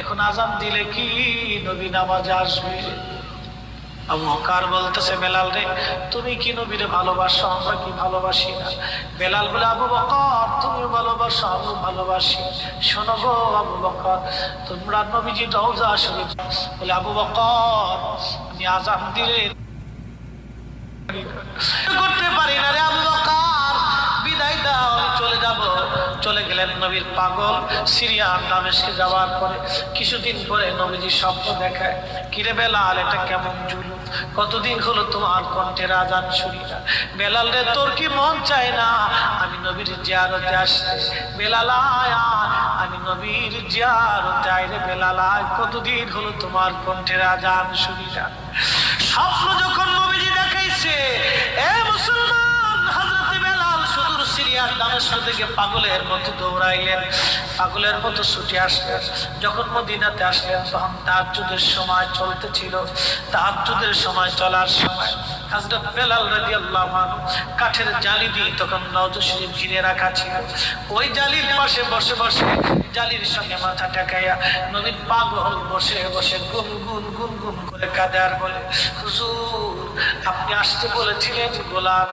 এখন আজান দিলে কি নবী নামাজে আসবে? আবু বকর বলতেছে, বেলাল রে, তুমি কি নবীরে ভালোবাসো? আমরা কি ভালোবাসি না? বেলাল বলে, আবু বকর তুমি ভালোবাসো, আমি ভালোবাসি। শোনো গো আবু বকর, তোমরা নবীজি রওজা শরীফ। বলে, আবু বকর আমি আজান দিলে করতে পারি না রে আবু বকর, বিদায় দাও, আমি চলে যাব। চলে গেলেন নবীর পাগল। সিরিয়ান দামেস্কে যাওয়ার পরে কিছুদিন পরে নবীজি স্বপ্ন দেখায়, কিরে বেলাল, এটা কেমন জুলুম, কতদিন হলো তোমার কণ্ঠের আজান শুনি না। বেলাল রে, তোর কি মন চায় না আমি নবীর জিয়ারতে আসতে? বেলাল আয়, আমি নবীর জিয়ারতে আই রে বেলাল আয়, কতদিন হলো তোমার কণ্ঠের আজান শুনি না। স্বপ্ন যখন নবীজি দেখাইছে, এ মুসলমান, হযরত বেলাল সুদূর সিরিয়ার দামেস্ক থেকে পাগলের মতো দৌড়াইলেন, পাগলের মতো ছুটে আসলেন। যখন মদিনাতে আসলেন তখন তাহাজ্জুদের সময় চলতেছিল। তাহাজ্জুদের সময় চলার সময় হযরত বেলাল রাদিয়াল্লাহু আনহু কাঠের জালি দিয়ে তখন রওজা শরীফ ঘিরে রাখা ছিল। ওই জালির পাশে বসে বসে জালির সঙ্গে মাথা ঠেকাইয়া নবীর পাগল বসে বসে গুনগুন গুনগুন করে কাঁদে আর বলে, হুজুর আপনি আসতে বলেছিলেন গোলাপ